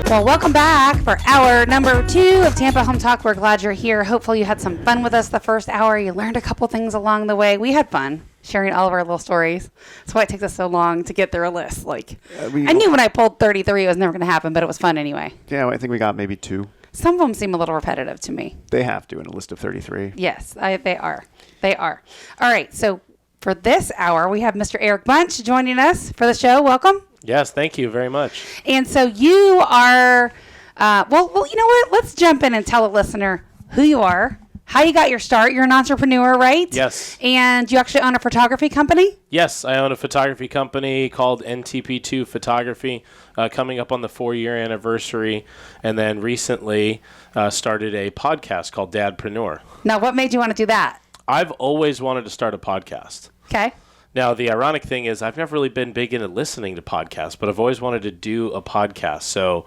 Well, welcome back for hour number 2 of Tampa Home Talk. We're glad you're here. Hopefully you had some fun with us the first hour. You learned a couple things along the way. We had fun sharing all of our little stories. That's why it takes us so long to get through a list. I knew when I pulled 33 it was never going to happen, but it was fun anyway. Yeah, I think we got maybe 2. Some of them seem a little repetitive to me. They have to in a list of 33. Yes, they are. They are. All right, so for this hour, we have Mr. Eric Bunch joining us for the show. Welcome. Yes, thank you very much. And so you are, well, you know what? Let's jump in and tell a listener who you are, how you got your start. You're an entrepreneur, right? Yes. And you actually own a photography company? Yes, I own a photography company called NTP2 Photography, coming up on the 4-year anniversary, and then recently started a podcast called Dadpreneur. Now, what made you want to do that? I've always wanted to start a podcast. Okay. Now, the ironic thing is I've never really been big into listening to podcasts, but I've always wanted to do a podcast. So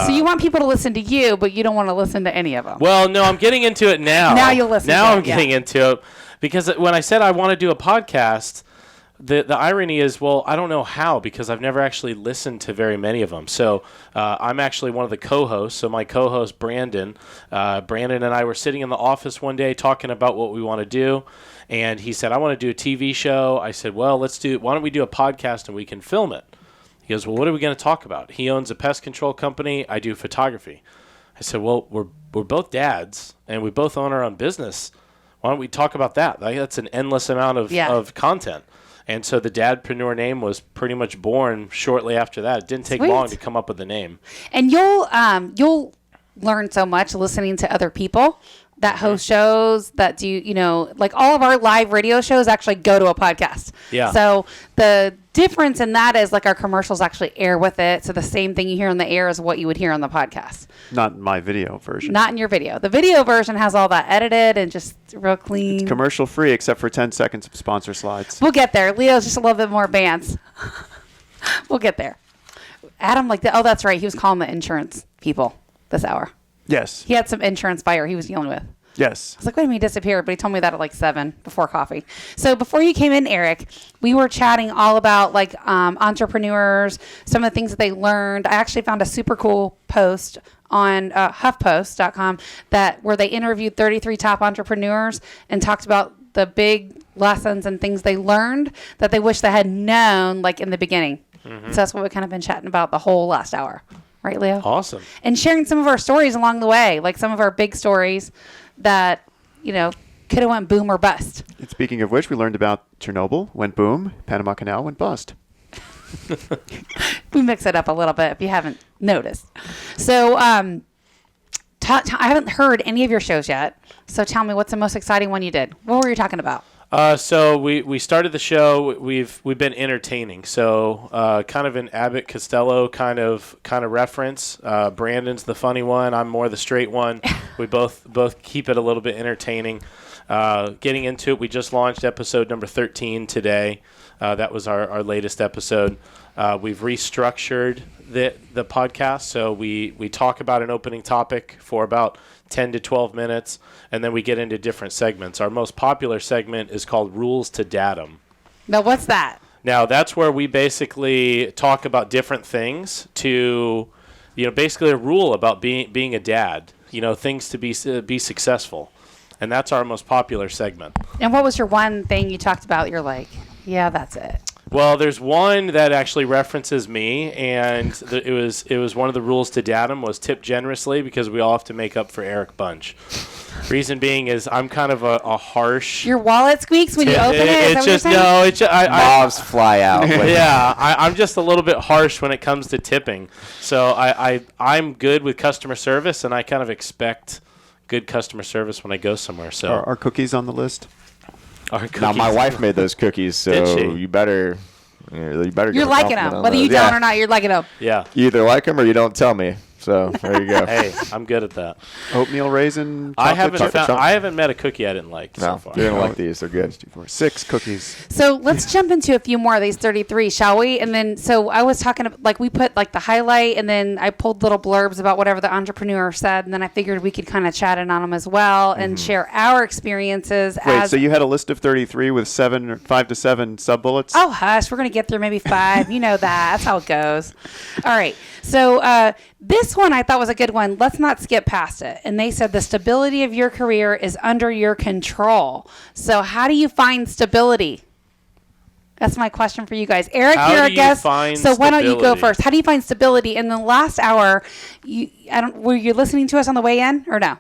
you want people to listen to you, but you don't want to listen to any of them. Well, no, I'm getting into it now. Now you'll listen Now to it, I'm getting into it. Because when I said I want to do a podcast, the irony is, well, I don't know how, because I've never actually listened to very many of them. So I'm actually one of the co-hosts. So my co-host, Brandon and I were sitting in the office one day talking about what we want to do. And he said, I want to do a TV show. I said, well, why don't we do a podcast and we can film it? He goes, well, what are we going to talk about? He owns a pest control company. I do photography. I said, well, we're both dads and we both own our own business. Why don't we talk about that? That's an endless amount of content. And so the Dadpreneur name was pretty much born shortly after that. It didn't take long to come up with the name. And you'll learn so much listening to other people that host shows that do, like all of our live radio shows actually go to a podcast. Yeah. So the difference in that is like our commercials actually air with it. So the same thing you hear on the air is what you would hear on the podcast. Not in my video version. Not in your video. The video version has all that edited and just real clean. It's commercial free except for 10 seconds of sponsor slides. We'll get there. Leo's just a little bit more advanced. We'll get there. Adam, that's right. He was calling the insurance people this hour. Yes. He had some insurance buyer he was dealing with. Yes. I was like, wait a minute, he disappeared, but he told me that at 7 before coffee. So before you came in, Eric, we were chatting all about entrepreneurs, some of the things that they learned. I actually found a super cool post on HuffPost.com where they interviewed 33 top entrepreneurs and talked about the big lessons and things they learned that they wish they had known in the beginning. Mm-hmm. So that's what we've kind of been chatting about the whole last hour. Right, Leo? Awesome. And sharing some of our stories along the way, like some of our big stories that, could have went boom or bust. And speaking of which, we learned about Chernobyl went boom, Panama Canal went bust. We mix it up a little bit if you haven't noticed. So I haven't heard any of your shows yet. So tell me, what's the most exciting one you did? What were you talking about? So we started the show. We've been entertaining. So kind of an Abbott Costello kind of reference. Brandon's the funny one. I'm more the straight one. We both keep it a little bit entertaining. Getting into it, we just launched episode number 13 today. That was our latest episode. We've restructured the podcast. So we talk about an opening topic for about 10 to 12 minutes, and then we get into different segments. Our most popular segment is called Rules to Datum. Now, what's that? Now, that's where we basically talk about different things to, basically a rule about being a dad, things to be successful. And that's our most popular segment. And what was your one thing you talked about? You're like, yeah, that's it. Well, there's one that actually references me, and it was one of the rules to datum was tip generously, because we all have to make up for Eric Bunch. Reason being is I'm kind of a harsh. Your wallet squeaks when you open it. It's just no. It's just, mobs fly out. Yeah, I'm just a little bit harsh when it comes to tipping. So I'm good with customer service, and I kind of expect good customer service when I go somewhere. So Are cookies on the list? Now, my wife made those cookies, so you better. You're liking them, whether you don't or not. You're liking them. Yeah. You either like them or you don't tell me. So there you go. Hey, I'm good at that. Oatmeal raisin. I haven't met a cookie I didn't like so far. You didn't like these. They're good. 2, 4, 6 cookies. So let's jump into a few more of these 33, shall we? And then, so I was talking, we put the highlight, and then I pulled little blurbs about whatever the entrepreneur said, and then I figured we could kind of chat in on them as well and share our experiences. Wait, so you had a list of 33 with 5 to 7 sub-bullets? Oh, hush. We're going to get through maybe 5. You know that. That's how it goes. All right. So this this one I thought was a good one. Let's not skip past it. And they said the stability of your career is under your control. So how do you find stability? That's my question for you guys. Eric, you're a guest. So why don't you go first? How do you find stability? In the last hour, were you listening to us on the way in or no?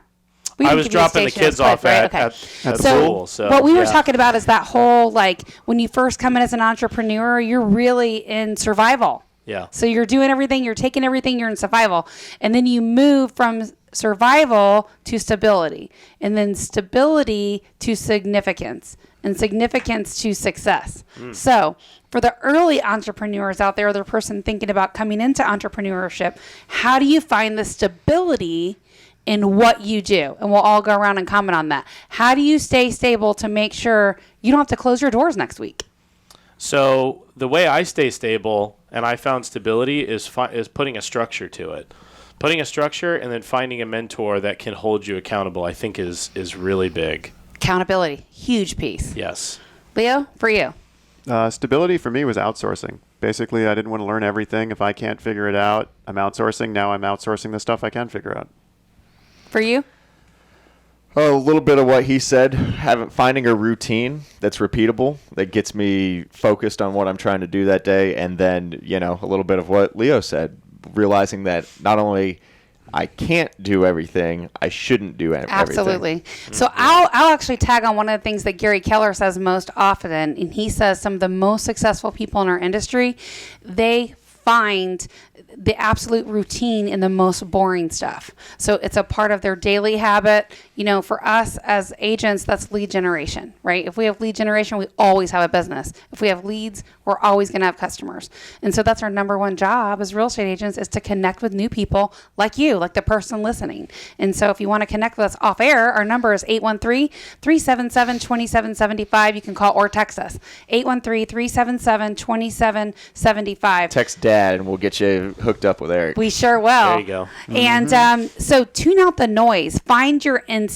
I was dropping the kids off at school. So what we were talking about is that whole, like, when you first come in as an entrepreneur, you're really in survival. Yeah. So you're doing everything, you're taking everything, you're in survival. And then you move from survival to stability. And then stability to significance. And significance to success. So for the early entrepreneurs out there, the person thinking about coming into entrepreneurship, how do you find the stability in what you do? And we'll all go around and comment on that. How do you stay stable to make sure you don't have to close your doors next week? So the way I stay stable and I found stability is putting a structure to it. Putting a structure and then finding a mentor that can hold you accountable, I think is really big. Accountability, huge piece. Yes. Leo, for you? Stability for me was outsourcing. Basically, I didn't want to learn everything. If I can't figure it out, I'm outsourcing. Now I'm outsourcing the stuff I can figure out. For you? A little bit of what he said, finding a routine that's repeatable, that gets me focused on what I'm trying to do that day. And then, a little bit of what Leo said, realizing that not only I can't do everything, I shouldn't do everything. Absolutely. So I'll actually tag on one of the things that Gary Keller says most often, and he says some of the most successful people in our industry, they find the absolute routine in the most boring stuff. So it's a part of their daily habit. For us as agents, that's lead generation, right? If we have lead generation, we always have a business. If we have leads, we're always going to have customers. And so that's our number one job as real estate agents, is to connect with new people like you, like the person listening. And so if you want to connect with us off air, our number is 813-377-2775. You can call or text us. 813-377-2775. Text Dad and we'll get you hooked up with Eric. We sure will. There you go. And so tune out the noise. Find your instinct.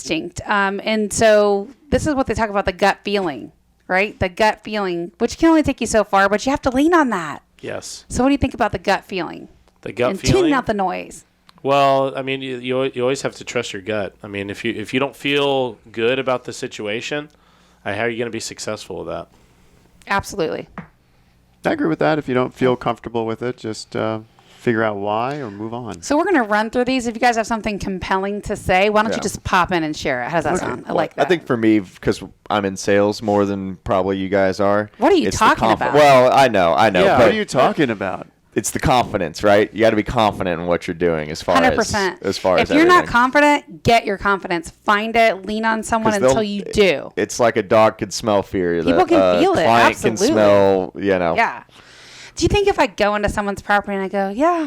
And so this is what they talk about, the gut feeling, right? The gut feeling, which can only take you so far, but you have to lean on that. Yes. So what do you think about the gut feeling? The gut and feeling? Tuning out the noise. Well, I mean, you always have to trust your gut. I mean, if you don't feel good about the situation, how are you going to be successful with that? Absolutely. I agree with that. If you don't feel comfortable with it, just figure out why or move on. So we're going to run through these. If you guys have something compelling to say, why don't you just pop in and share it? How does that sound? I like that. I think for me, because I'm in sales more than probably you guys are. What are you talking about? Well, I know. Yeah, but what are you talking about? It's the confidence, right? You got to be confident in what you're doing as far 100%. as far as if you're not everything. confident, get your confidence. Find it. Lean on someone until you do. It's like a dog can smell fear. People can feel it. Client Absolutely. can smell, Yeah. Do you think if I go into someone's property and I go, yeah,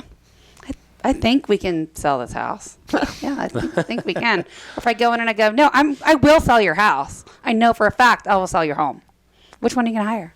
I think we can sell this house. Yeah, I think we can. Or if I go in and I go, no, I will sell your house. I know for a fact I will sell your home. Which one are you going to hire?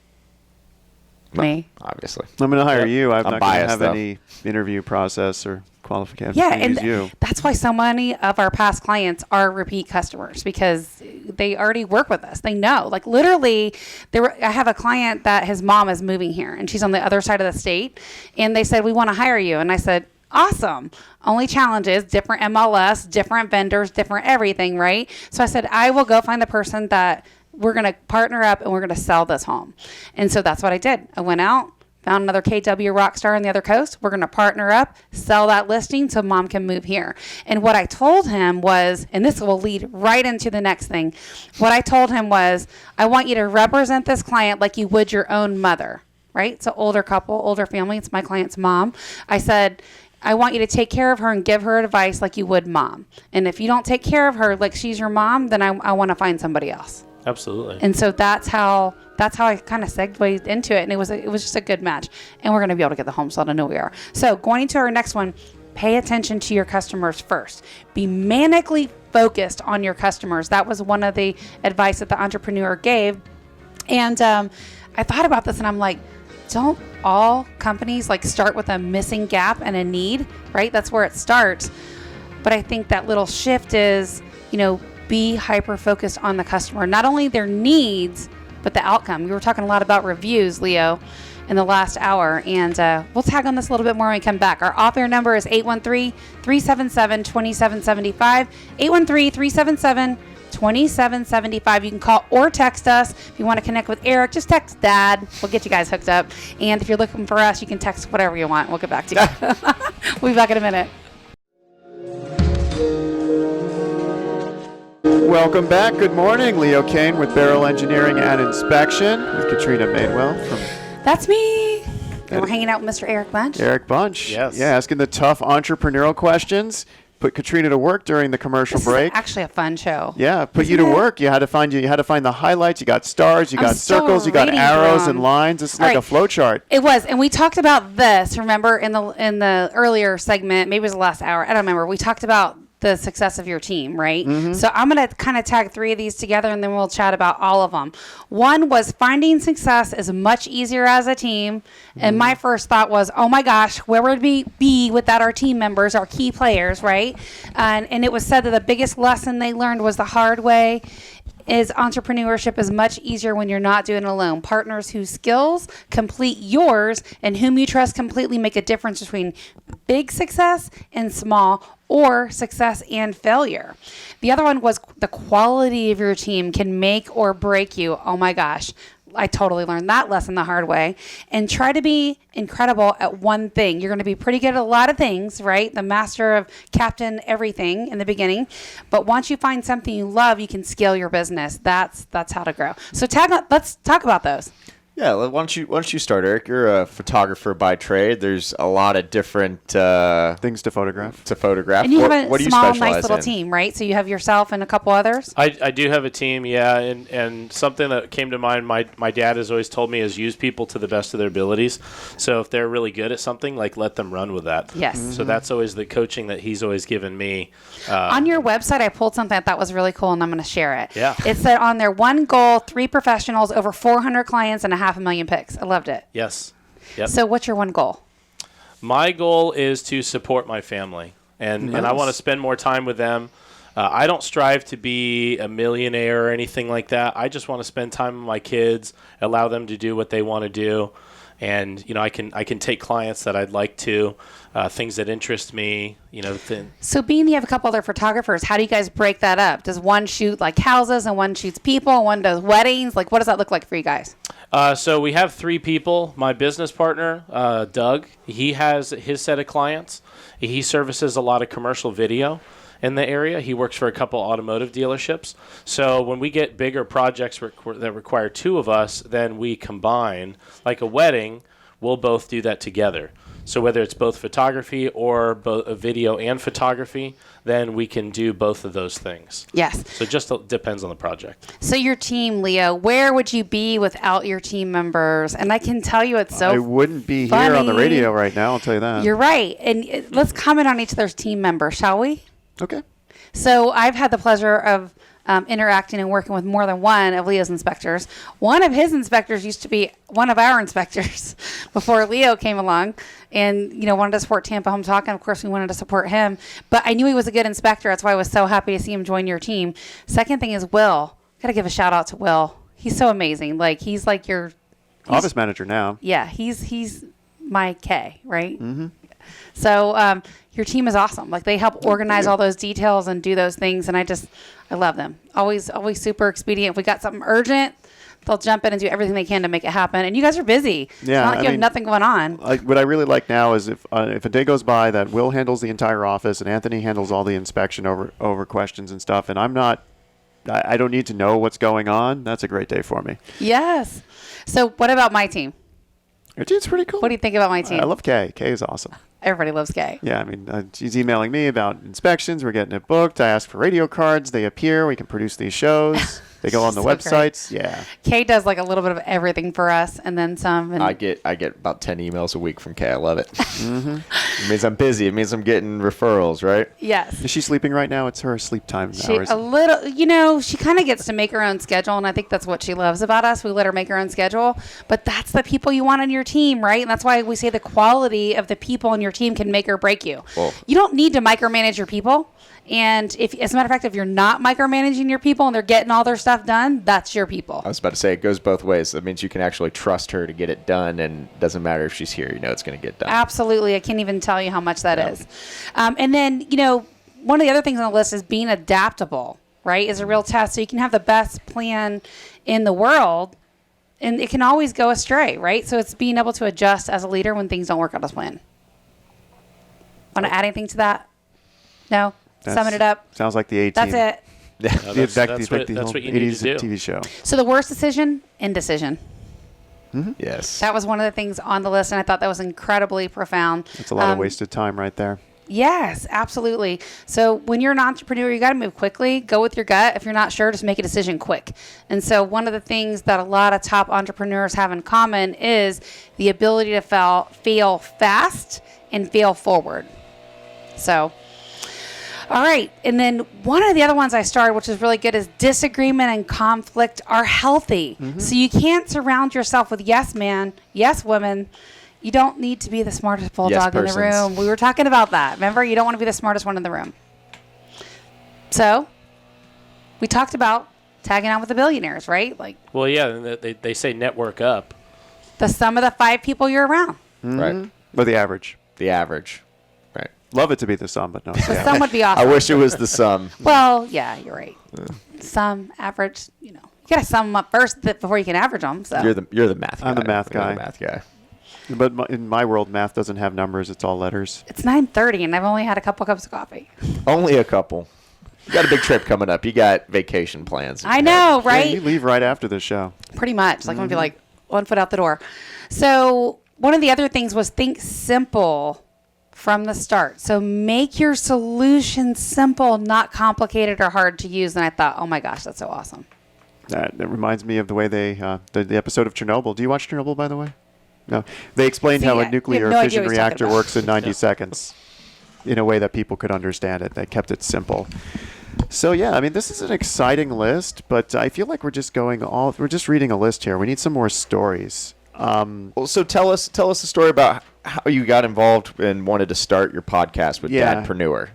Me. Obviously. I'm going to hire you. I'm not going to biased, have though. any interview process or qualifications. Yeah, to and use you. that's why so many of our past clients are repeat customers, because they already work with us. They know. Like literally, I have a client that his mom is moving here, and she's on the other side of the state, and they said, we want to hire you. And I said, awesome. Only challenge is different MLS, different vendors, different everything, right? So I said, I will go find the person that we're going to partner up and we're going to sell this home. And so that's what I did. I went out, found another KW rock star on the other coast. We're going to partner up, sell that listing so mom can move here. And what I told him was, and this will lead right into the next thing. What I told him was, I want you to represent this client like you would your own mother, right? So older couple, older family. It's my client's mom. I said, I want you to take care of her and give her advice like you would mom. And if you don't take care of her like she's your mom, then I want to find somebody else. Absolutely. And so that's how I kind of segued into it. And it was just a good match. And we're going to be able to get the home sold. I know we are. So going into our next one, pay attention to your customers first. Be manically focused on your customers. That was one of the advice that the entrepreneur gave. And I thought about this and I'm like, don't all companies like start with a missing gap and a need, right? That's where it starts. But I think that little shift is, be hyper-focused on the customer, not only their needs, but the outcome. We were talking a lot about reviews, Leo, in the last hour. And we'll tag on this a little bit more when we come back. Our off-air number is 813-377-2775. 813-377-2775. You can call or text us. If you want to connect with Eric, just text Dad. We'll get you guys hooked up. And if you're looking for us, you can text whatever you want. We'll get back to you. We'll be back in a minute. Welcome back. Good morning. Leo Kane with Barrel Engineering and Inspection with Katrina Madewell from That's me. And we're hanging out with Mr. Eric Bunch. Eric Bunch. Yes. Yeah, asking the tough entrepreneurial questions. Put Katrina to work during the commercial This break. is actually a fun show. Yeah, put you to work. You had to find the highlights. You got stars. You I'm got still circles. You got reading arrows through 'em. and lines. It's All like a right. flow chart. It was, and we talked about this. Remember in the earlier segment, maybe it was the last hour. I don't remember. We talked about the success of your team, right? So I'm going to kind of tag 3 of these together, and then we'll chat about all of them. One was finding success is much easier as a team, and my first thought was, oh my gosh, where would we be without our team members, our key players, right? And it was said that the biggest lesson they learned was the hard way. Is entrepreneurship is much easier when you're not doing it alone. Partners whose skills complete yours and whom you trust completely make a difference between big success and small, or success and failure. The other one was the quality of your team can make or break you. Oh my gosh. I totally learned that lesson the hard way. And try to be incredible at one thing. You're going to be pretty good at a lot of things, right? The master of captain everything in the beginning. But once you find something you love, you can scale your business. That's how to grow. So let's talk about those. Yeah, why don't you start, Eric? You're a photographer by trade. There's a lot of different Things to photograph. And you have What a do you small, specialize nice little in? team, right? So you have yourself and a couple others. I do have a team, yeah, and something that came to mind, my dad has always told me is use people to the best of their abilities. So if they're really good at something, like let them run with that. Yes. So that's always the coaching that he's always given me. On your website, I pulled something I thought was really cool, and I'm going to share it. Yeah. It said on there, 1 goal, 3 professionals, over 400 clients, and 500,000 picks. I loved it. Yes. Yep. So what's your one goal? My goal is to support my family, and I want to spend more time with them. I don't strive to be a millionaire or anything like that. I just want to spend time with my kids, allow them to do what they want to do. And, I can take clients that I'd like to, things that interest me, So being you have a couple other photographers, how do you guys break that up? Does one shoot like houses and one shoots people and one does weddings? Like, what does that look like for you guys? So we have 3 people. My business partner, Doug, he has his set of clients. He services a lot of commercial video in the area. He works for a couple automotive dealerships. So when we get bigger projects that require 2 of us, then we combine. Like a wedding, we'll both do that together. So whether it's both photography or both video and photography, then we can do both of those things. Yes. So it just depends on the project. So your team, Leo, where would you be without your team members? And I can tell you it's so I wouldn't be funny. here on the radio right now, I'll tell you that. You're right. And let's comment on each other's team members, shall we? Okay. So I've had the pleasure of interacting and working with more than one of Leo's inspectors. One of his inspectors used to be one of our inspectors before Leo came along and, wanted to support Tampa Home Talk. And of course we wanted to support him, but I knew he was a good inspector. That's why I was so happy to see him join your team. Second thing is Will. Got to give a shout out to Will. He's so amazing. Like he's like your Office manager now. Yeah. He's my K, right? Mm-hmm. So, your team is awesome. Like they help organize all those details and do those things. And I love them. Always super expedient. If we got something urgent, they'll jump in and do everything they can to make it happen. And you guys are busy. Yeah, It's not like you have nothing going on. What I really like now is if a day goes by that Will handles the entire office and Anthony handles all the inspection over questions and stuff, and I don't need to know what's going on, that's a great day for me. Yes. So what about my team? Your team's pretty cool. What do you think about my team? I love Kay. Kay is awesome. Everybody loves Kay. Yeah, she's emailing me about inspections. We're getting it booked. I ask for radio cards. They appear. We can produce these shows. They go on the So websites. great. Yeah. Kay does like a little bit of everything for us and then some. And I get about 10 emails a week from Kay. I love it. It means I'm busy. It means I'm getting referrals, right? yes. Is she sleeping right now? It's her sleep time She hours. a little, she kind of gets to make her own schedule, and I think that's what she loves about us. We let her make her own schedule, but that's the people you want on your team, right? And that's why we say the quality of the people on your team can make or break you. Well, You don't need to micromanage your people, and if, as a matter of fact, if you're not micromanaging your people and they're getting all their stuff stuff done, that's your people. I was about to say, it goes both ways. That means you can actually trust her to get it done, and it doesn't matter if she's here. You know it's going to get done. Absolutely. I can't even tell you how much that is. And then, one of the other things on the list is being adaptable, right, is a real test. So you can have the best plan in the world, and it can always go astray, right? So it's being able to adjust as a leader when things don't work out as planned. Want to add anything to that? No? Summing it up? Sounds like the A-Team. That's it. No, that's what you need to do. TV show. So the worst decision, indecision. Yes. That was one of the things on the list, and I thought that was incredibly profound. It's a lot of wasted time right there. Yes, absolutely. So when you're an entrepreneur, you got to move quickly. Go with your gut. If you're not sure, just make a decision quick. And so one of the things that a lot of top entrepreneurs have in common is the ability to fail fast and fail forward. So, all right. And then one of the other ones I started, which is really good, is disagreement and conflict are healthy. So you can't surround yourself with yes man, yes women. You don't need to be the smartest bulldog in the room. We were talking about that. Remember, you don't want to be the smartest one in the room. So we talked about tagging out with the billionaires, right? Well, yeah, they say network up. The sum of the 5 people you're around. Right. Or the average. The average. Right. Love it to be the sum, but no. It's the The average. sum would be awesome. I wish it was the sum. Well, yeah, you're right. Sum, average, you got to sum them up first before you can average them. So You're the math guy. I'm the math You're guy. the math guy. But in my world, math doesn't have numbers. It's all letters. it's 9:30 and I've only had a couple cups of coffee. Only a couple. You got a big trip coming up. You got vacation plans. I know, right? Yeah, you leave right after the show. Pretty much. Like I'm going to be like 1 foot out the door. So one of the other things was think simple from the start. So make your solution simple, not complicated or hard to use. And I thought, oh my gosh, that's so awesome. That reminds me of the way they the episode of Chernobyl. Do you watch Chernobyl, by the way? No. They explained how See, a nuclear you have no idea fission what he's talking reactor about. works in 90 seconds in a way that people could understand it. They kept it simple. So, yeah, I mean, this is an exciting list, but I feel like we're just reading a list here. We need some more stories. Well, so tell us a story about how you got involved and wanted to start your podcast with Yeah. Dadpreneur.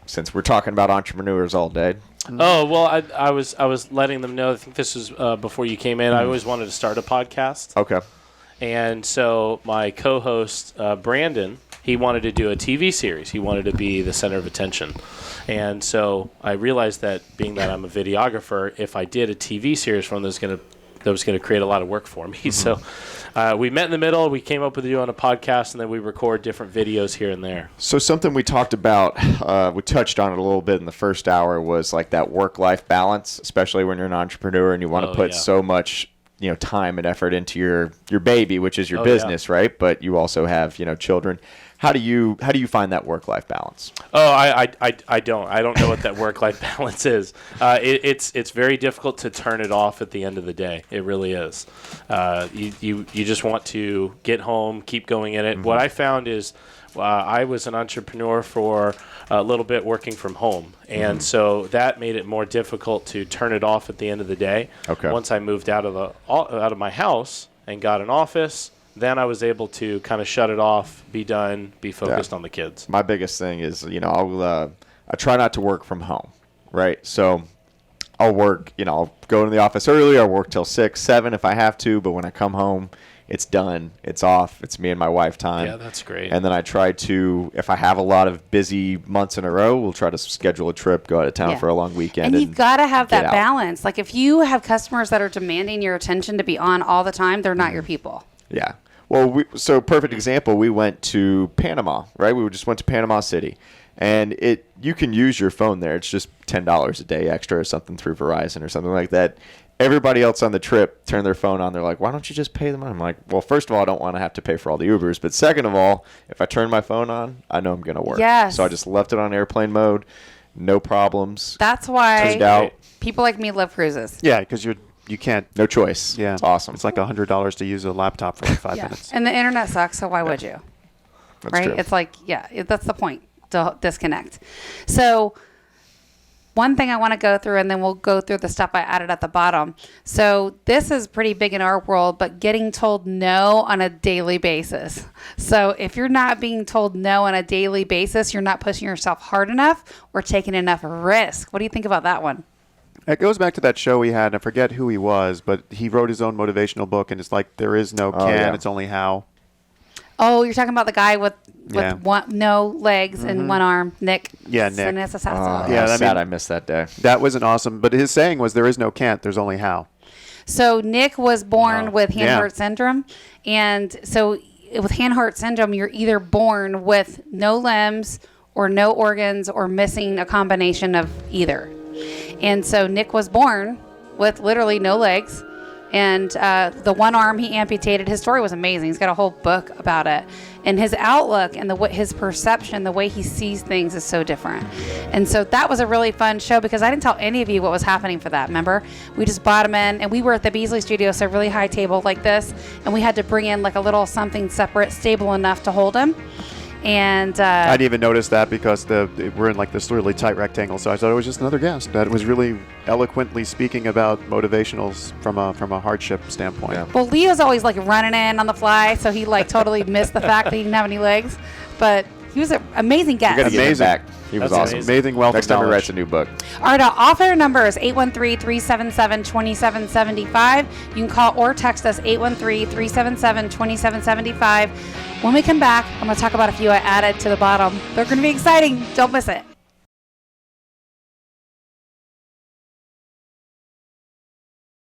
Since we're talking about entrepreneurs all day. Oh, well, I was letting them know. I think this was before you came in. I always wanted to start a podcast. Okay. And so my co-host, Brandon, he wanted to do a TV series. He wanted to be the center of attention. And so I realized that being that I'm a videographer, if I did a TV series from that was going to create a lot of work for me. So we met in the middle. We came up with doing a podcast, and then we record different videos here and there. So something we talked about, we touched on it a little bit in the first hour, was like that work-life balance, especially when you're an entrepreneur and you want to put so much time and effort into your baby, which is your business, right? But you also have children. How do you find that work-life balance? Oh, I don't know what that work-life balance is. It's very difficult to turn it off at the end of the day. It really is. You just want to get home, keep going in it. Mm-hmm. What I found is I was an entrepreneur for a little bit working from home, and so that made it more difficult to turn it off at the end of the day. Okay. Once I moved out of my house and got an office, then I was able to kind of shut it off, be done, be focused on the kids. My biggest thing is, I try not to work from home, right? So I'll work, I'll go to the office early. I'll work till 6, 7 if I have to. But when I come home, it's done. It's off. It's me and my wife time. Yeah, that's great. And then I try to, if I have a lot of busy months in a row, we'll try to schedule a trip, go out of town for a long weekend. And you've got to have that out. balance. Like if you have customers that are demanding your attention to be on all the time, they're not your people. Yeah. Well, so perfect example, we went to Panama, right? We just went to Panama City. And you can use your phone there. It's just $10 a day extra or something through Verizon or something like that. Everybody else on the trip turned their phone on. They're like, why don't you just pay them? I'm like, well, first of all, I don't want to have to pay for all the Ubers. But second of all, if I turn my phone on, I know I'm going to work. Yes. So I just left it on airplane mode. No problems. That's why Turned out. people like me love cruises. Yeah, because you can't. No choice. Yeah. It's awesome. It's like $100 to use a laptop for like 5 minutes. And the internet sucks, so why would you? That's right? true. It's like, that's the point, to disconnect. So one thing I want to go through, and then we'll go through the stuff I added at the bottom. So this is pretty big in our world, but getting told no on a daily basis. So if you're not being told no on a daily basis, you're not pushing yourself hard enough or taking enough risk. What do you think about that one? It goes back to that show we had. I forget who he was, but he wrote his own motivational book, and it's like there is no can, it's only how. Oh, you're talking about the guy with Yeah. no legs and one arm, Nick. Yeah, Nick. Yeah, Yeah, I sad mean- I missed that day. That was an awesome. But his saying was, "There is no can't. There's only how." So Nick was born with Yeah. Hanhart syndrome, and so with Hanhart syndrome, you're either born with no limbs or no organs or missing a combination of either. And so Nick was born with literally no legs. And the one arm he amputated, his story was amazing. He's got a whole book about it. And his outlook and his perception, the way he sees things is so different. And so that was a really fun show because I didn't tell any of you what was happening for that, remember? We just brought him in, and we were at the Beasley studio, so a really high table like this. And we had to bring in like a little something separate, stable enough to hold him. And I didn't even notice that because we're in like this really tight rectangle, so I thought it was just another guest that was really eloquently speaking about motivationals from a hardship standpoint. Yeah. well, Leo's always like running in on the fly, so he like totally missed the fact that he didn't have any legs. But he was an amazing guest. We're gonna get him Amazing. back. He was That's awesome. Amazing wealth Next of time he knowledge. writes a new book. All right, our offer number is 813-377-2775. You can call or text us 813-377-2775. When we come back, I'm going to talk about a few I added to the bottom. They're going to be exciting. Don't miss it.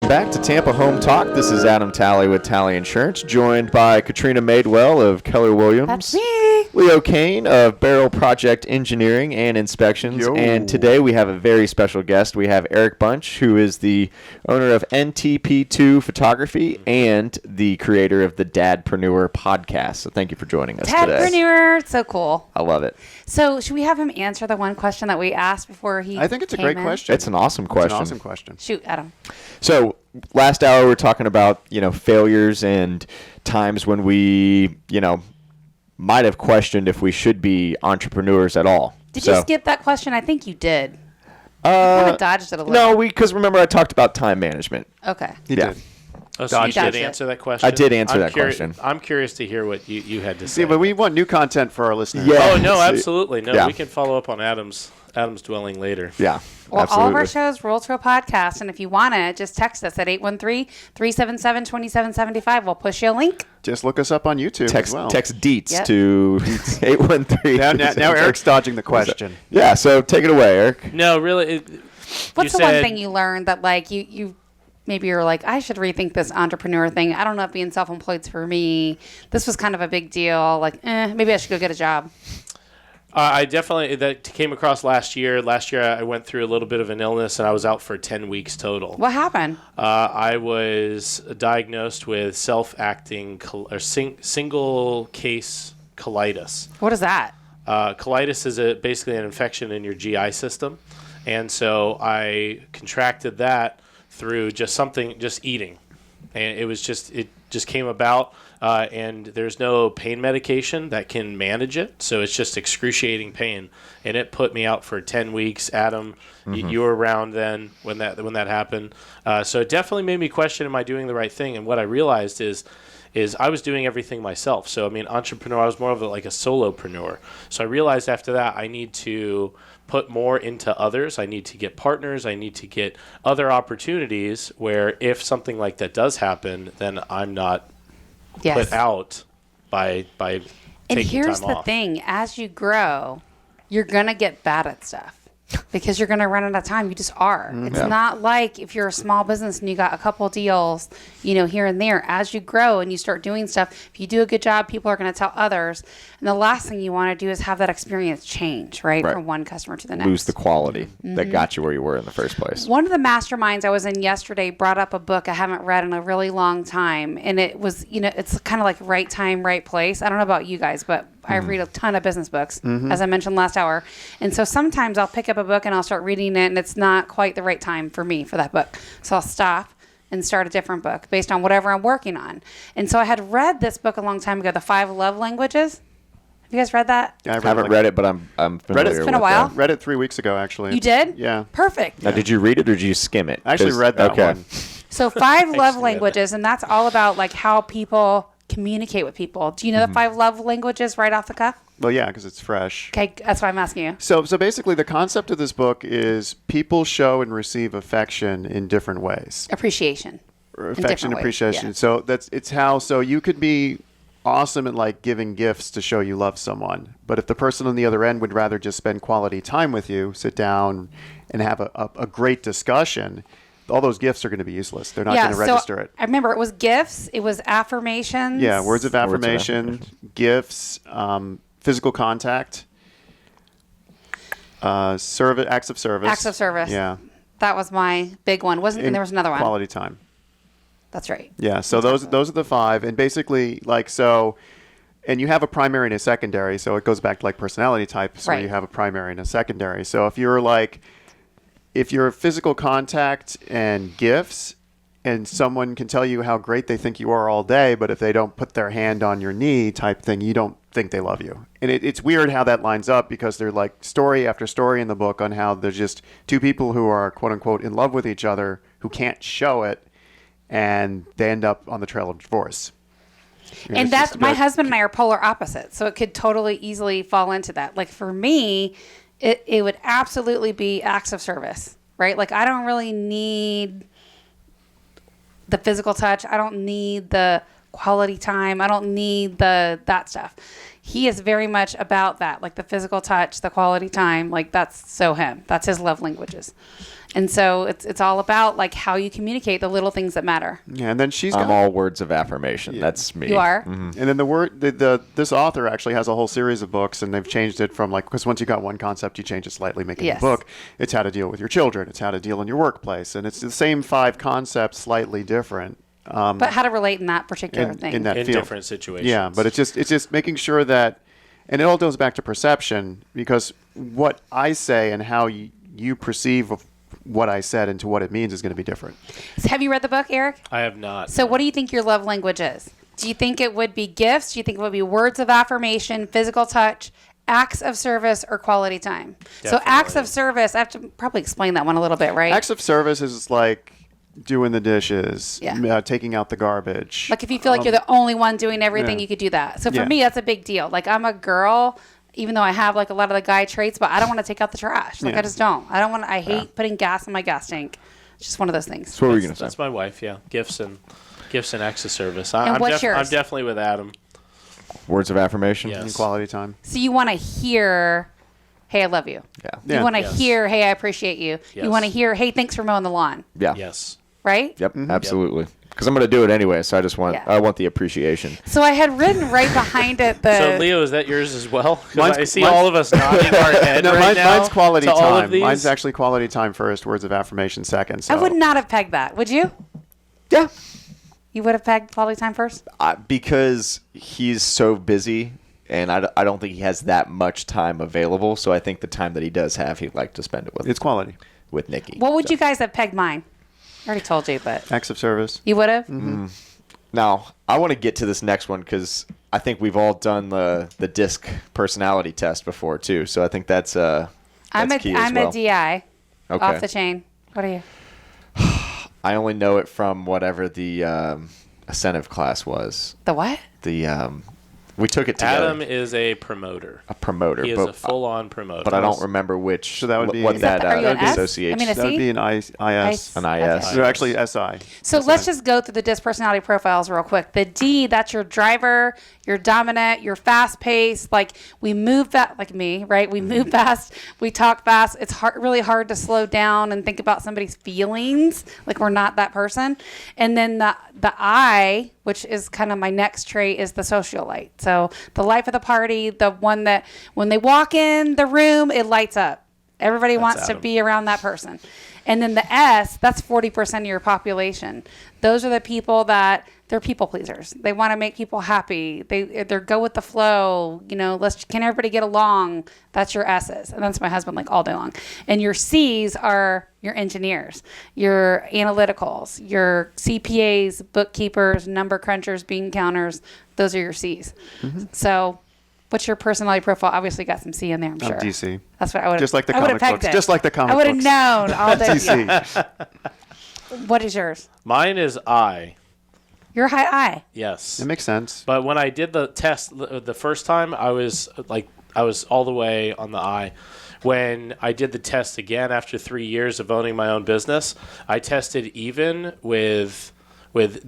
Back to Tampa Home Talk. This is Adam Talley with Talley Insurance, joined by Katrina Madewell of Keller Williams. That's me. Leo Kane of Barrel Project Engineering and Inspections. Yo. And today we have a very special guest. We have Eric Bunch, who is the owner of NTP2 Photography and the creator of the Dadpreneur podcast. So thank you for joining us today. Dadpreneur. So cool. I love it. So should we have him answer the one question that we asked before he I think it's a came great in? question. It's an awesome question. It's an awesome question. Shoot, Adam. So last hour we were talking about, failures and times when we, might have questioned if we should be entrepreneurs at all. Did you skip that question? I think you did. I kind of dodged it a little. No, because remember I talked about time management. Okay. He Yeah. did. Oh, so you Dodged did it. answer that question? I did answer that question. I'm curious to hear what you had to say. See, but we want new content for our listeners. Yeah. Oh, no, See- absolutely. No, Yeah. we can follow up on Adam's dwelling later. Yeah. Well, absolutely. all of our shows roll to a podcast, and if you want it, just text us at 813-377-2775. We'll push you a link. Just look us up on YouTube Text as well. Deets Yep. to 813. Now Eric's dodging the question. Yeah, so take it away, Eric. No, really. What's the one thing you learned that, like, you maybe you're like, I should rethink this entrepreneur thing. I don't know if being self-employed's for me. This was kind of a big deal. Like, maybe I should go get a job. I definitely, that came across last year. Last year, I went through a little bit of an illness, and I was out for 10 weeks total. What happened? I was diagnosed with self-acting single case colitis. What is that? Colitis is basically an infection in your GI system. And so I contracted that through just eating. And it just came about. And there's no pain medication that can manage it. So it's just excruciating pain. And it put me out for 10 weeks. Adam, you were around then when that happened. So it definitely made me question, am I doing the right thing? And what I realized is I was doing everything myself. So, I mean, entrepreneur, I was more of a solopreneur. So I realized after that I need to put more into others. I need to get partners. I need to get other opportunities where if something like that does happen, then I'm not put out by And taking here's time the off. thing. As you grow, you're going to get bad at stuff because you're going to run out of time. You just are. It's not like if you're a small business and you got a couple deals, here and there. As you grow and you start doing stuff, if you do a good job, people are going to tell others. And the last thing you want to do is have that experience change, right? Right. From one customer to the next. Lose the quality that got you where you were in the first place. One of the masterminds I was in yesterday brought up a book I haven't read in a really long time. And it was, it's kind of like right time, right place. I don't know about you guys, but I read a ton of business books, as I mentioned last hour. And so sometimes I'll pick up a book and I'll start reading it, and it's not quite the right time for me for that book. So I'll stop and start a different book based on whatever I'm working on. And so I had read this book a long time ago, The 5 Love Languages. Have you guys read that? Yeah, I haven't read it, but I'm familiar It's been a with while. that. Read it 3 weeks ago, actually. You did? Yeah. Perfect. Now, did you read it or did you skim it? I actually 'Cause- read that okay. one. So 5 love Excellent. languages, and that's all about like how people communicate with people. Do you know the 5 love languages right off the cuff? Well, yeah, because it's fresh. Okay, that's why I'm asking you. So basically, the concept of this book is people show and receive affection in different ways. Appreciation. Or In affection, different ways, appreciation. yeah. So so you could be awesome at like giving gifts to show you love someone, but if the person on the other end would rather just spend quality time with you, sit down and have a great discussion, all those gifts are going to be useless. They're not going to register it. I remember it was gifts, it was affirmations. Yeah, words of affirmation, gifts, physical contact, acts of service. Acts of service. Yeah. That was my big one. And there was another one. Quality time. That's right. Yeah, so those are the 5, and basically and you have a primary and a secondary, so it goes back to like personality type. So Right. you have a primary and a secondary. So if you're physical contact and gifts, and someone can tell you how great they think you are all day, but if they don't put their hand on your knee type thing, you don't think they love you. And it's weird how that lines up, because they're like story after story in the book on how there's just 2 people who are quote unquote in love with each other who can't show it, and they end up on the trail of divorce. And that's my husband and I are polar opposites, so it could totally easily fall into that. Like for me, it would absolutely be acts of service, right? Like I don't really need the physical touch. I don't need the quality time. I don't need that stuff. He is very much about that, like the physical touch, the quality time. Like that's so him. That's his love languages. And so it's all about like how you communicate the little things that matter. Yeah, and then I'm all words of affirmation. That's me. You are? And then this author actually has a whole series of books, and they've changed it from because once you got one concept, you change it slightly, make it Yes. a book. It's how to deal with your children. It's how to deal in your workplace. And it's the same 5 concepts, slightly different. But how to relate in that particular thing. in field. different situations. Yeah, but it's just making sure that, and it all goes back to perception, because what I say and how you perceive of what I said and to what it means is going to be different. So have you read the book, Eric? I have not. So what do you think your love language is? Do you think it would be gifts? Do you think it would be words of affirmation, physical touch, acts of service, or quality time? So Definitely. acts of service, I have to probably explain that one a little bit, right? Acts of service is like doing the dishes, Yeah. taking out the garbage. Like if you feel like you're the only one doing everything, yeah. you could do that. So for Yeah. me, that's a big deal. Like I'm a girl, even though I have like a lot of the guy traits, but I don't want to take out the trash. Like Yeah. I just don't. I hate putting gas in my gas tank. It's just one of those things. So what were you going to say? That's my wife. Yeah, gifts and acts of service. And what's yours? I'm definitely with Adam. Words of affirmation? Yes. And quality time. So you want to hear, hey, I love you. Yeah. Yeah. You want to Yes. hear, hey, I appreciate you. Yes. You want to hear, hey, thanks for mowing the lawn. Yeah. Yes. Right? Yep, absolutely. Because I'm going to do it anyway, so Yeah. I want the appreciation. So I had written right behind it So Leo, is that yours as well? 'Cause Mine's- I see mine's- all of us nodding our head No, right now. mine's quality to all of time. these. Mine's actually quality time first, words of affirmation second. So. I would not have pegged that. Would you? Yeah. You would have pegged quality time first? Because he's so busy, and I don't think he has that much time available, so I think the time that he does have, he'd like to spend it It's quality. with Nikki. What would you guys have pegged mine? I already told you, but Acts of service. you would have? Mm-hmm. Now, I want to get to this next one because I think we've all done the DISC personality test before, too, so I think that's key as I'm well. a DI. Okay. Off the chain. What are you? I only know it from whatever the incentive class was. The what? We took it together. Adam is a promoter. A promoter. He is but, a full-on promoter. but I don't remember which. So that would be- what Is that that the- are you an S? associates. I mean, a That would C? be an IS. An IS. So actually SI. So let's just go through the DISC personality profiles real quick. The D, that's your driver, your dominant, your fast pace. Like we move fast, like me, right? We move fast, we talk fast. It's really hard to slow down and think about somebody's feelings. Like we're not that person. And then the I, which is kind of my next trait, is the socialite. So the life of the party, the one that when they walk in the room, it lights up. Everybody wants to Adam. be around that person. And then the S, that's 40% of your population. Those are the people that they're people pleasers. They want to make people happy. They're go with the flow. You know, can everybody get along? That's your S's. And that's my husband like all day long. And your C's are your engineers, your analyticals, your CPAs, bookkeepers, number crunchers, bean counters. Those are your C's. Mm-hmm. So what's your personality profile? Obviously got some C in there, I'm sure. DC. That's what I would have. Just like the I would've comic pegged books. it. Just like the comic I would have books. known all day. DC. What is yours? Mine is I. You're a high I. Yes. It makes sense. But when I did the test the first time, I was all the way on the I. When I did the test again after 3 years of owning my own business, I tested even with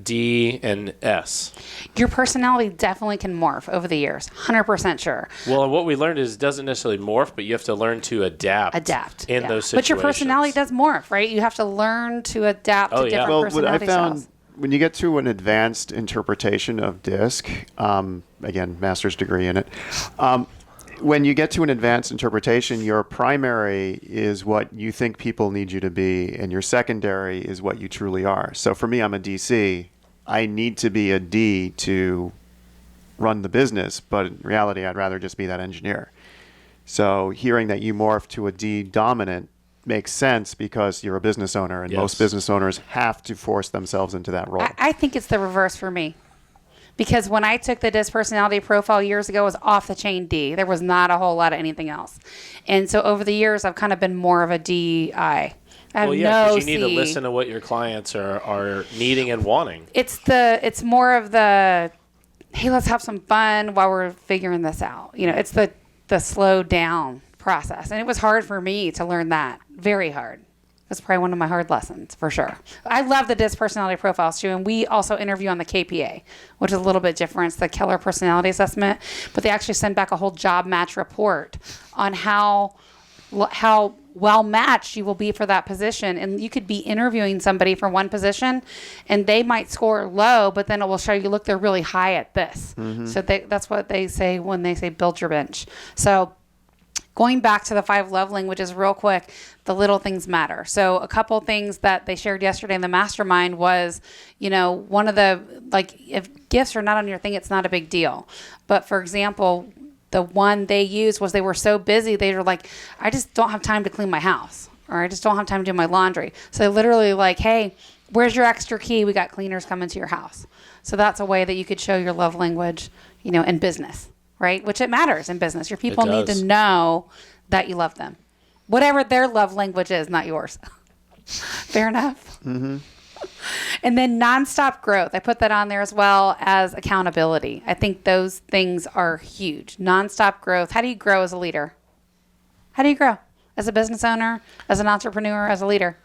D and S. Your personality definitely can morph over the years. 100% sure. Well, what we learned is it doesn't necessarily morph, but you have to learn to adapt in those situations. But your personality does morph, right? You have to learn to adapt to different Well, what I personality found styles. when you get to an advanced interpretation of DISC, again, master's degree in it, when you get to an advanced interpretation, your primary is what you think people need you to be, and your secondary is what you truly are. So for me, I'm a DC. I need to be a D to run the business, but in reality, I'd rather just be that engineer. So hearing that you morph to a D dominant makes sense because you're a business owner, and most business owners have to force themselves into that role. I think it's the reverse for me. Because when I took the DISC personality profile years ago, it was off the chain D. There was not a whole lot of anything else. And so over the years, I've kind of been more of a DI. I have because no you need to C. listen to what your clients are needing and wanting. It's more of the, hey, let's have some fun while we're figuring this out. It's the slow down process. And it was hard for me to learn that. Very hard. That's probably one of my hard lessons, for sure. I love the DISC personality profiles, too, and we also interview on the KPA, which is a little bit different. It's the Keller Personality Assessment, but they actually send back a whole job match report on how well matched you will be for that position. And you could be interviewing somebody for one position, and they might score low, but then it will show you, look, they're really high at this. Mm-hmm. So that's what they say when they say build your bench. So going back to the 5 love languages real quick, the little things matter. So a couple things that they shared yesterday in the mastermind was, one of the, if gifts are not on your thing, it's not a big deal. But for example, the one they used was they were so busy, they were like, I just don't have time to clean my house, or I just don't have time to do my laundry. So they literally hey, where's your extra key? We got cleaners coming to your house. So that's a way that you could show your love language, in business. Right? Which it matters in business. Your people need to know that you love them. Whatever their love language is, not yours. Fair enough? Mm-hmm. And then nonstop growth. I put that on there as well as accountability. I think those things are huge. Nonstop growth. How do you grow as a leader? How do you grow? As a business owner, as an entrepreneur, as a leader?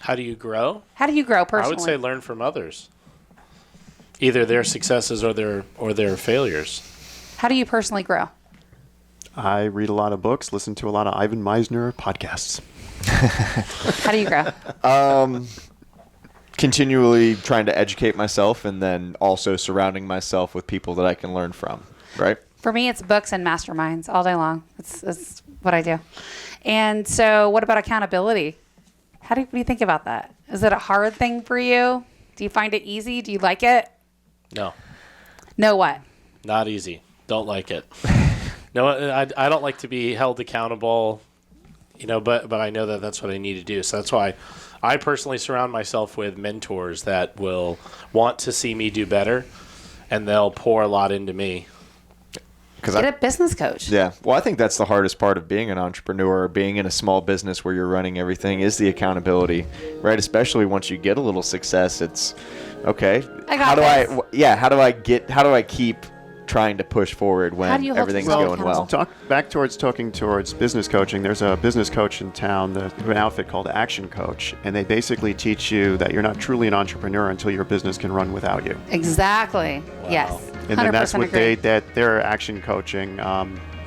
How do you grow? How do you grow personally? I would say learn from others. Either their successes or their failures. How do you personally grow? I read a lot of books, listen to a lot of Ivan Meisner podcasts. How do you grow? Continually trying to educate myself, and then also surrounding myself with people that I can learn from, right? For me, it's books and masterminds all day long. It's what I do. And so what about accountability? What do you think about that? Is it a hard thing for you? Do you find it easy? Do you like it? No. No what? Not easy. Don't like it. No, I don't like to be held accountable, but I know that that's what I need to do. So that's why I personally surround myself with mentors that will want to see me do better, and they'll pour a lot into me. Get a business coach. Yeah. Well, I think that's the hardest part of being an entrepreneur, or being in a small business where you're running everything, is the accountability, right? Especially once you get a little success, it's okay. How do I keep trying to push forward when everything's going well? Talking towards business coaching. There's a business coach in town, an outfit called Action Coach, and they basically teach you that you're not truly an entrepreneur until your business can run without you. Exactly. Wow. Yes. And then that's what their action coaching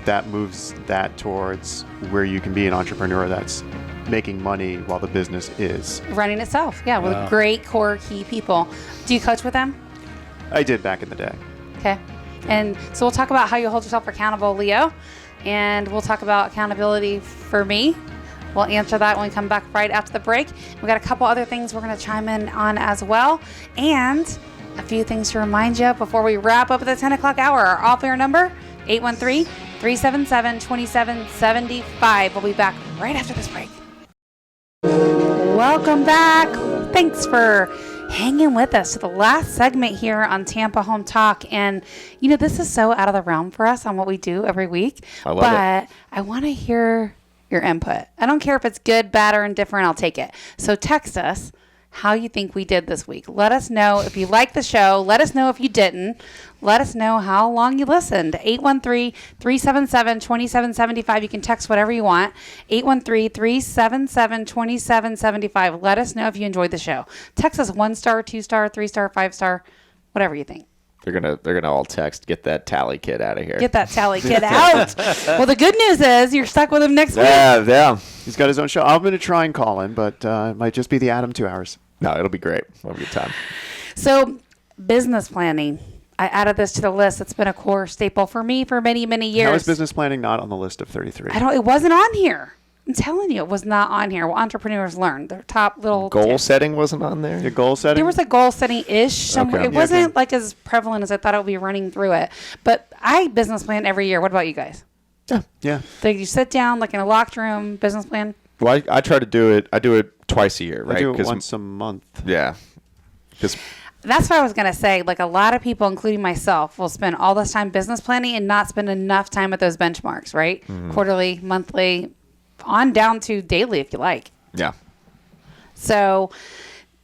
that moves that towards where you can be an entrepreneur that's making money while the business is running itself. Yeah, with great core key people. Do you coach with them? I did back in the day. Okay. And so we'll talk about how you hold yourself accountable, Leo, and we'll talk about accountability for me. We'll answer that when we come back right after the break. We've got a couple other things we're going to chime in on as well, and a few things to remind you before we wrap up at the 10 o'clock hour. Our off-air number, 813-377-2775. We'll be back right after this break. Welcome back. Thanks for hanging with us to the last segment here on Tampa Home Talk. And, this is so out of the realm for us on what we do every week. I love it. I want to hear your input. I don't care if it's good, bad, or indifferent. I'll take it. So text us, how you think we did this week. Let us know if you liked the show. Let us know if you didn't. Let us know how long you listened. 813-377-2775. You can text whatever you want. 813-377-2775. Let us know if you enjoyed the show. Text us 1 star, 2 star, 3 star, 5 star, whatever you think. They're gonna all text, get that tally kid out of here. Get that tally kid out. Well, the good news is you're stuck with him next week. Yeah. He's got his own show. I'm going to try and call in, but it might just be the Adam 2 hours. No, it'll be great. We'll have a good time. So, business planning. I added this to the list. It's been a core staple for me for many, many years. How is business planning not on the list of 33? It wasn't on here. I'm telling you, it was not on here. Well, entrepreneurs learn their top little Goal tips. setting wasn't on there? Your goal setting? There was a goal setting-ish somewhere. Okay. It wasn't like as prevalent as I thought it would be running through it. But I business plan every year. What about you guys? Yeah. Like you sit down like in a locked room, business plan? Well, I try to do it. I do it twice a year, right? I do it once a month. Yeah. Because That's what I was going to say. Like a lot of people, including myself, will spend all this time business planning and not spend enough time at those benchmarks, right? Mm-hmm. Quarterly, monthly, on down to daily if you like. yeah. So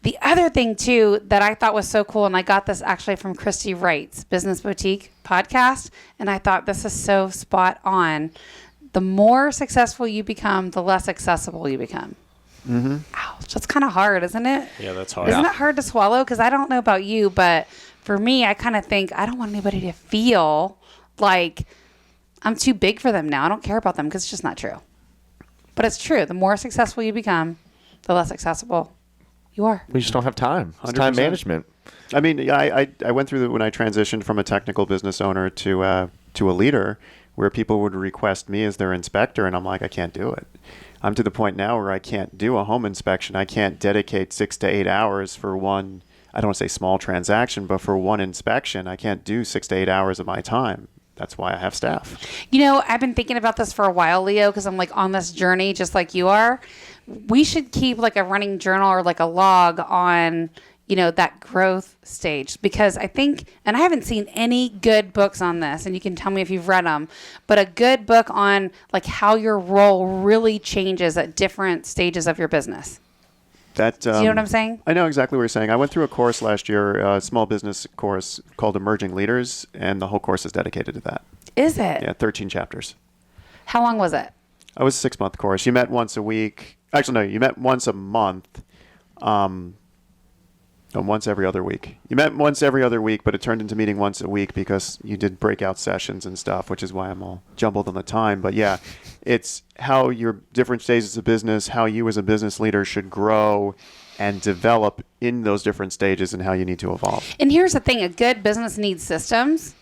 the other thing too that I thought was so cool, and I got this actually from Christy Wright's Business Boutique podcast, and I thought this is so spot on. The more successful you become, the less accessible you become. Mm-hmm. Ouch, that's kind of hard, isn't it? Yeah, that's hard. Isn't it hard to swallow? Because I don't know about you, but for me, I kind of think I don't want anybody to feel like I'm too big for them now. I don't care about them because it's just not true. But it's true. The more successful you become, the less accessible you are. We just don't have time. It's time 100%. management. I mean, I went through when I transitioned from a technical business owner to a leader, where people would request me as their inspector, and I'm like, I can't do it. I'm to the point now where I can't do a home inspection. I can't dedicate 6 to 8 hours for one, I don't want to say small transaction, but for one inspection. I can't do 6 to 8 hours of my time. That's why I have staff. You know, I've been thinking about this for a while, Leo, because I'm like on this journey just like you are. We should keep like a running journal or like a log on, you know, that growth stage, because I think, and I haven't seen any good books on this, and you can tell me if you've read them, but a good book on like how your role really changes at different stages of your business. That, Do you know what I'm saying? I know exactly what you're saying. I went through a course last year, a small business course called Emerging Leaders, and the whole course is dedicated to that. Is it? Yeah, 13 chapters. How long was it? It was a 6-month course. You met once a week. Actually, no, you met once a month. And once every other week. You met once every other week, but it turned into meeting once a week because you did breakout sessions and stuff, which is why I'm all jumbled on the time. But yeah, it's how your different stages of business, how you as a business leader should grow and develop in those different stages and how you need to evolve. And here's the thing, a good business needs systems.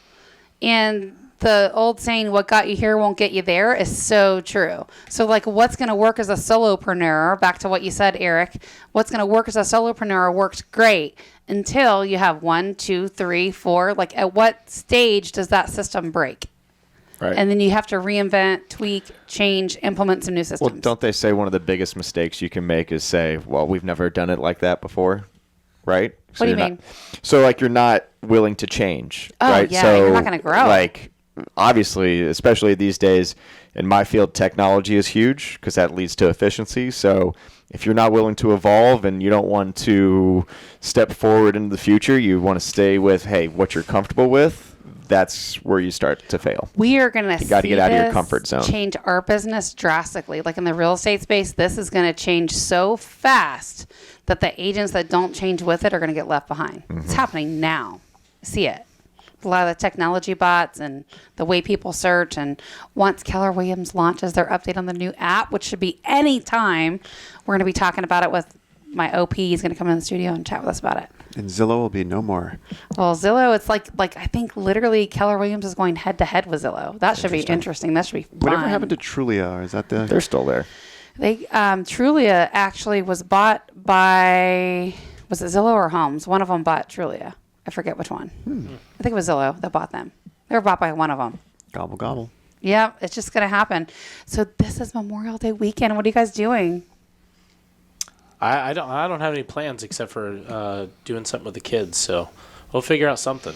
And the old saying, what got you here won't get you there, is so true. So like what's going to work as a solopreneur, back to what you said, Eric, what's going to work as a solopreneur works great until you have 1, 2, 3, 4. Like at what stage does that system break? Right. And then you have to reinvent, tweak, change, implement some new systems. Well, don't they say one of the biggest mistakes you can make is say, well, we've never done it like that before, right? So What do you you're mean? So like you're not willing to change, Oh, right? yeah, So you're not gonna grow. Like obviously, especially these days in my field, technology is huge because that leads to efficiency. So if you're not willing to evolve and you don't want to step forward into the future, you want to stay with, hey, what you're comfortable with, that's where you start to fail. We are going to You got to get out of your comfort zone. change our business drastically. Like in the real estate space, this is going to change so fast that the agents that don't change with it are going to get left behind. It's happening now. See it. A lot of the technology bots and the way people search. And once Keller Williams launches their update on the new app, which should be any time, we're going to be talking about it with my OP. He's going to come in the studio and chat with us about it. And Zillow will be no more. Well, Zillow, it's like I think literally Keller Williams is going head to head with Zillow. That should be interesting. That should be fun. Whatever happened to Trulia? Is that the... They're still there. They Trulia actually was bought by, was it Zillow or Homes? One of them bought Trulia. I forget which one. I think it was Zillow that bought them. They were bought by one of them. Gobble, gobble. Yeah, it's just going to happen. So this is Memorial Day weekend. What are you guys doing? I don't have any plans except for doing something with the kids. So we'll figure out something.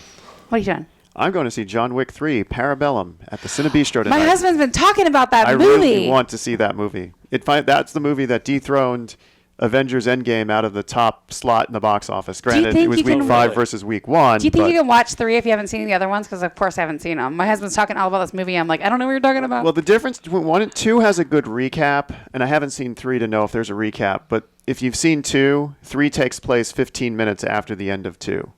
What are you doing? I'm going to see John Wick 3, Parabellum, at the Cinebistro tonight. My husband's been talking about that I movie. really want to see that movie. That's the movie that dethroned Avengers Endgame out of the top slot in the box office. Granted, think it was you week can- 5 versus week 1. Do you think but- you can watch 3 if you haven't seen the other ones? Because, of course, I haven't seen them. My husband's talking all about this movie. I'm like, I don't know what you're talking about. Well, the difference between 1 and 2 has a good recap, and I haven't seen 3 to know if there's a recap. But if you've seen 2, 3 takes place 15 minutes after the end of 2.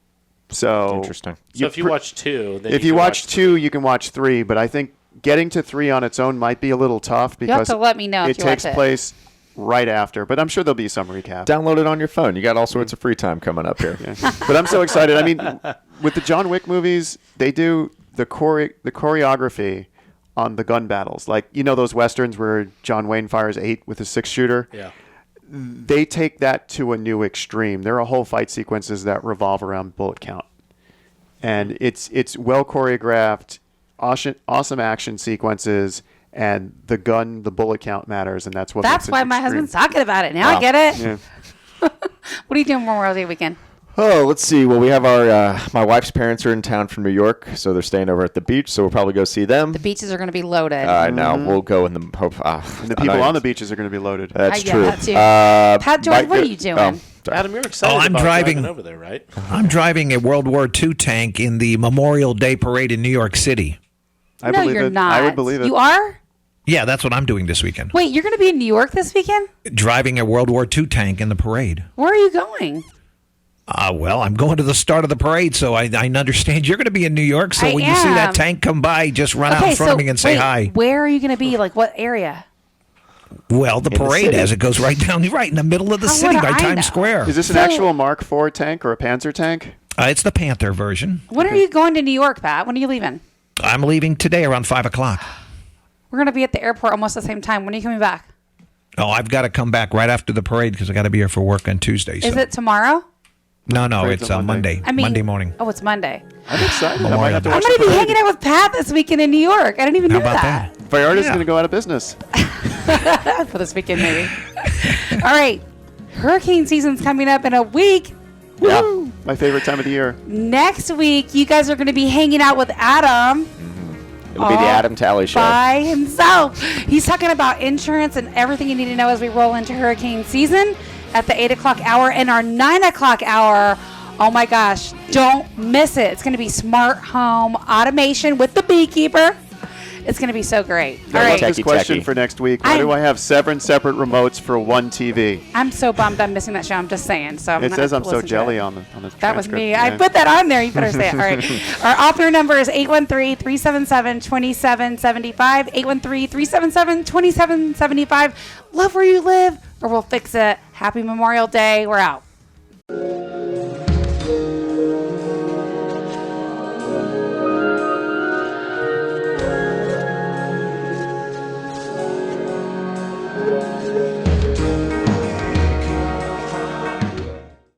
So Interesting. So if you watch 2, then if you watch 2, you can watch 3. But I think getting to 3 on its own might be a little tough You'll have because to let me know if it you watch takes it. place right after. But I'm sure there'll be some recap. Download it on your phone. You got all sorts of free time coming up here. Yeah. But I'm so excited. I mean, with the John Wick movies, they do the choreography on the gun battles. Like, you know those westerns where John Wayne fires 8 with a 6-shooter? Yeah. They take that to a new extreme. There are whole fight sequences that revolve around bullet count. And it's well choreographed, awesome action sequences, and the bullet count matters, and that's what That's makes it why my extreme. husband's talking about it. Now I Wow. get it. Yeah. What are you doing Memorial Day weekend? Oh, let's see. Well, we have our my wife's parents are in town from New York, so they're staying over at the beach. So we'll probably go see them. The beaches are going to be loaded. No, we'll go in the hope. And the people on the beaches are going to be loaded. That's I get true. that too. Pat George, what are you doing? sorry. Adam, you're excited I'm about driving over there, right? I'm driving a World War II tank in the Memorial Day Parade in New York City. I no, believe you're it. not. I would believe it. You are? Yeah, that's what I'm doing this weekend. Wait, you're going to be in New York this weekend? Driving a World War II tank in the parade. Where are you going? Well, I'm going to the start of the parade, so I understand you're going to be in New York. So I when you see am. that tank come by, just run out in front of me and say wait, hi. Where are you going to be? Like what area? Well, the the parade city. as it goes right down, right in the middle of the How city would by I know? Times Square. Is this an So- actual Mark IV tank or a Panzer tank? It's the Panther version. When are you going to New York, Pat? When are you leaving? I'm leaving today around 5 o'clock. We're going to be at the airport almost the same time. When are you coming back? Oh, I've got to come back right after the parade because I got to be here for work on Tuesday. Is so. it tomorrow? No, Parade's it's on Monday. Monday. Monday morning. Oh, it's Monday. I'm excited. I might Memorial have to Day. I'm watch going the to be parade. hanging out with Pat this weekend in New York. I didn't even How know about that. that? Vallarta's Yeah. going to go out of business. For this weekend, maybe. All right. Hurricane season's coming up in a week. Yeah. Woo! My favorite time of the year. Next week, you guys are going to be hanging out with Adam It'll be the all Adam Talley Show. by himself. He's talking about insurance and everything you need to know as we roll into hurricane season at the 8 o'clock hour and our 9 o'clock hour. Oh my gosh, don't miss it. It's going to be smart home automation with the beekeeper. It's going to be so great. All I right. love this Techie, question techie. for next week. Why do I have 7 separate remotes for one TV? I'm so bummed I'm missing that show. I'm just saying. So I'm It gonna says have I'm to so listen to jelly it. on the That was transcript. me. Yeah. I put that on there. You better say it. All right. Our author number is 813-377-2775. 813-377-2775. Love where you live, or we'll fix it. Happy Memorial Day. We're out.